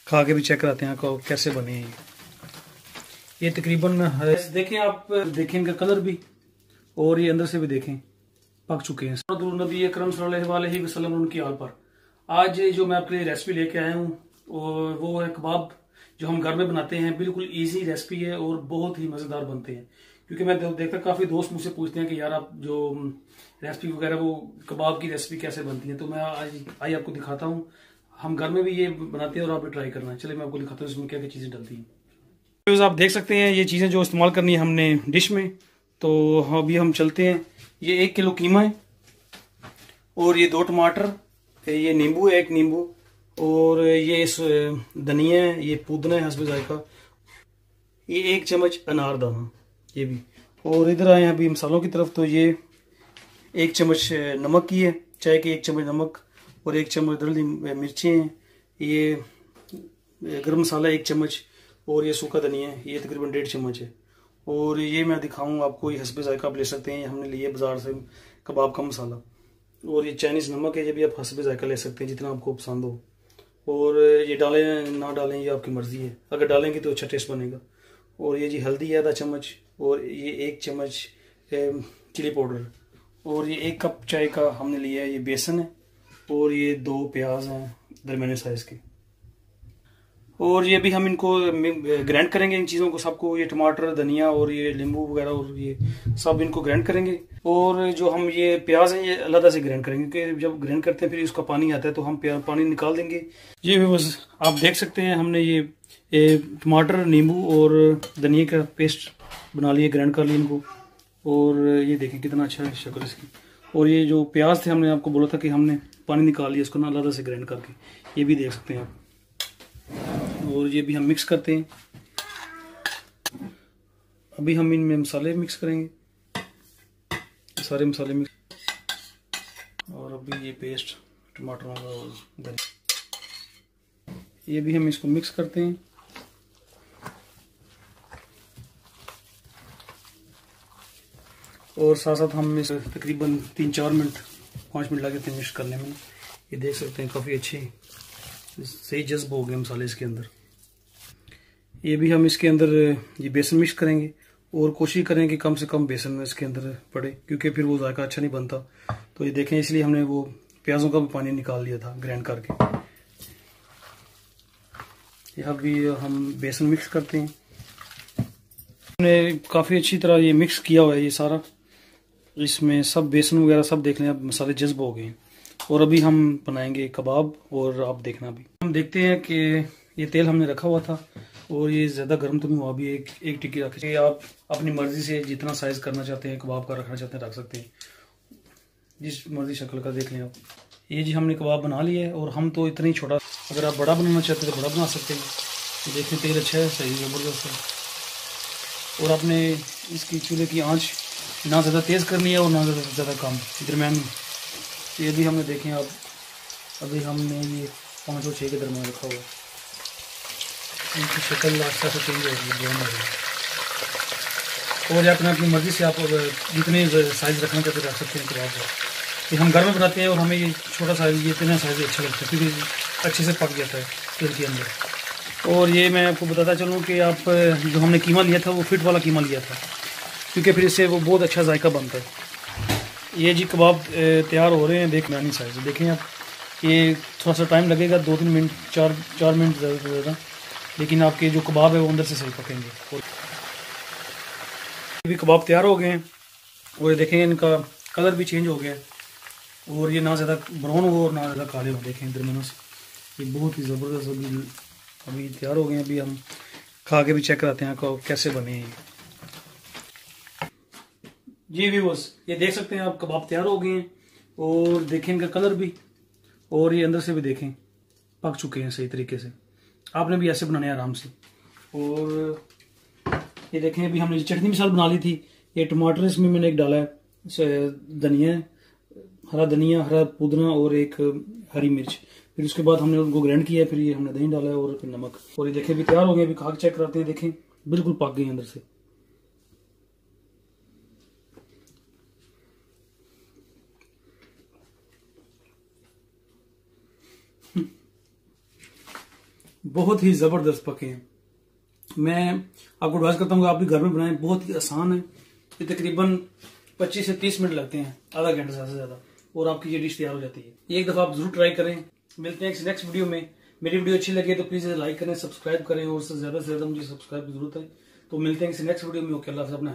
खा के भी चेक कराते हैं को कैसे बने हैं। ये तकरीबन देखें, आप देखें इनका कलर भी और ये अंदर से भी देखें पक चुके हैं। नबी अकरम सल्लल्लाहु अलैहि वसल्लम उनकी आल पर आज जो मैं आपके लिए रेसिपी लेके आया हूँ वो है कबाब, जो हम घर में बनाते हैं। बिल्कुल इजी रेसिपी है और बहुत ही मज़ेदार बनते हैं। क्योंकि मैं देखता काफ़ी दोस्त मुझसे पूछते हैं कि यार आप जो रेसिपी वगैरह वो कबाब की रेसिपी कैसे बनती है, तो मैं आज आपको दिखाता हूँ। हम घर में भी ये बनाते हैं और आप भी ट्राई करना। चलिए मैं आपको दिखाता हूँ इसमें क्या क्या चीज़ें डलती हैं। आप देख सकते हैं ये चीज़ें जो इस्तेमाल करनी है हमने डिश में। तो अभी हम चलते हैं। ये 1 किलो कीमा है और ये 2 टमाटर, ये नींबू है 1 नींबू, और ये धनिया है, ये पुदीना है हस्बे जायका, ये 1 चम्मच अनारदाना ये भी। और इधर आए अभी मसालों की तरफ। तो ये 1 चम्मच नमक की है, चाय के 1 चम्मच नमक, और 1 चम्मच दरली मिर्चें हैं, ये गरम मसाला 1 चम्मच, और ये सूखा धनिया है, ये तकरीबन 1.5 चम्मच है। और ये मैं दिखाऊँ आपको, ये हस्बे जायका आप ले सकते हैं, हमने लिए बाजार से कबाब का मसाला। और ये चाइनीज़ नमक है, ये भी आप हस्बे जायका ले सकते हैं जितना आपको पसंद हो। और ये डालें ना डालें ये आपकी मर्ज़ी है, अगर डालेंगे तो अच्छा टेस्ट बनेगा। और ये जी हल्दी है आधा चम्मच, और ये 1 चम्मच चिली पाउडर, और ये 1 कप चाय का हमने लिया है, ये बेसन है, और ये 2 प्याज हैं दरमियाने साइज़ के। और ये भी हम इनको ग्राइंड करेंगे, इन चीज़ों को सबको, ये टमाटर धनिया और ये नींबू वगैरह और ये सब इनको ग्राइंड करेंगे। और जो हम ये प्याज है ये अलग से ग्राइंड करेंगे, क्योंकि जब ग्राइंड करते हैं फिर इसका पानी आता है, तो हम पानी निकाल देंगे। ये भी बस आप देख सकते हैं हमने ये टमाटर नींबू और धनिया का पेस्ट बना लिया, ग्राइंड कर लिया इनको। और ये देखें कितना अच्छा है शक्ल इसकी। और ये जो प्याज थे हमने आपको बोला था कि हमने पानी निकाल लिया इसको ना अलग से ग्राइंड करके, ये भी देख सकते हैं आप। और ये भी हम मिक्स करते हैं। अभी हम इनमें मसाले मिक्स करेंगे, सारे मसाले मिक्स। और अभी ये पेस्ट टमाटरों का और धनिया, ये भी हम इसको मिक्स करते हैं। और साथ साथ हम इस तकरीबन 3-4 मिनट 5 मिनट लगे थे मिक्स करने में। ये देख सकते हैं काफ़ी अच्छे सही जज्ब हो गए मसाले इसके अंदर। ये भी हम इसके अंदर ये बेसन मिक्स करेंगे, और कोशिश करें कि कम से कम बेसन इसके अंदर पड़े, क्योंकि फिर वो जायका अच्छा नहीं बनता। तो ये देखें, इसलिए हमने वो प्याज़ों का भी पानी निकाल लिया था ग्राइंड करके। यह भी हम बेसन मिक्स करते हैं। हमने काफ़ी अच्छी तरह ये मिक्स किया हुआ है ये सारा, इसमें सब बेसन वगैरह सब देख लें, अब मसाले जज्ब हो गए हैं। और अभी हम बनाएंगे कबाब, और आप देखना भी। हम देखते हैं कि ये तेल हमने रखा हुआ था और ये ज़्यादा गर्म तो नहीं हुआ। अभी एक टिक्की रखें। आप अपनी मर्ज़ी से जितना साइज़ करना चाहते हैं, कबाब का रखना चाहते हैं रख सकते हैं, जिस मर्ज़ी शक्ल का देख लें आप। ये जी हमने कबाब बना लिया है, और हम तो इतना ही छोटा, अगर आप बड़ा बनाना चाहते हैं तो बड़ा बना सकते हैं। तो देखें तेल अच्छा है, सही ज़बरदस्त है। और आपने इसकी चूल्हे की आँच ना ज़्यादा तेज़ करनी है और ना ज़्यादा कम, दरमियान में। तो ये भी हमने देखें आप, अभी हमने ये 5 और 6 के दरमियान रखा हुआ है। इनकी शक्ल आस्ता से चेंज हो रही है, ब्राउन हो रही है। और अपने अपनी मर्ज़ी से आप जितने साइज़ रखना चाहते रख सकते हैं कबाब का। ये हम घर में बनाते हैं और हमें ये छोटा साइज़, ये इतना साइज़ अच्छा लगता है, क्योंकि अच्छे से पक जाता है तेल के अंदर। और ये मैं आपको बताता चलूँ कि आप जो हमने कीमा लिया था वो फिट वाला कीमा लिया था, क्योंकि फिर इससे वो बहुत अच्छा जायका बनता है। ये जी कबाब तैयार हो रहे हैं, देख नानी साइज़ देखें आप। ये थोड़ा सा टाइम लगेगा, 2-3 मिनट 4 मिनट ज़्यादा से ज़्यादा, लेकिन आपके जो कबाब है वो अंदर से सही पकेंगे। और ये भी कबाब तैयार हो गए हैं, और देखें इनका कलर भी चेंज हो गया है, और ये ना ज़्यादा ब्राउन हो और ना ज़्यादा काले हो। देखें दरमियान से ये बहुत ही ज़बरदस्त अभी तैयार हो गए हैं। अभी हम खा के भी चेक कराते हैं कैसे बने हैं। जी व्यूअर्स, ये देख सकते हैं आप कबाब तैयार हो गए हैं, और देखें इनका कलर भी, और ये अंदर से भी देखें पक चुके हैं सही तरीके से। आपने भी ऐसे बनाने आराम से। और ये देखें अभी हमने चटनी मिसाल बना ली थी। ये टमाटर इसमें मैंने एक डाला है, धनिया, हरा धनिया, हरा पुदीना और एक हरी मिर्च। फिर उसके बाद हमने उनको ग्राइंड किया है, फिर ये हमने दही डाला है और फिर नमक। और ये देखें अभी तैयार हो गए। अभी खा के चेक कराते हैं, देखें बिल्कुल पक गई अंदर से। बहुत ही जबरदस्त पके हैं। मैं आपको एडवाइस करता हूँ कि आप भी घर में बनाएं, बहुत ही आसान है। ये तकरीबन 25 से 30 मिनट लगते हैं, आधा घंटा से ज्यादा, और आपकी ये डिश तैयार हो जाती है। ये एक दफा आप जरूर ट्राई करें। मिलते हैं नेक्स्ट वीडियो में। मेरी वीडियो अच्छी लगे तो प्लीज लाइक करें, सब्सक्राइब करें, और से ज्यादा मुझे सब्सक्राइब की जरूरत है। तो मिलते हैं नेक्स्ट वीडियो में। ओके, अल्लाह हाफ़िज़। अपने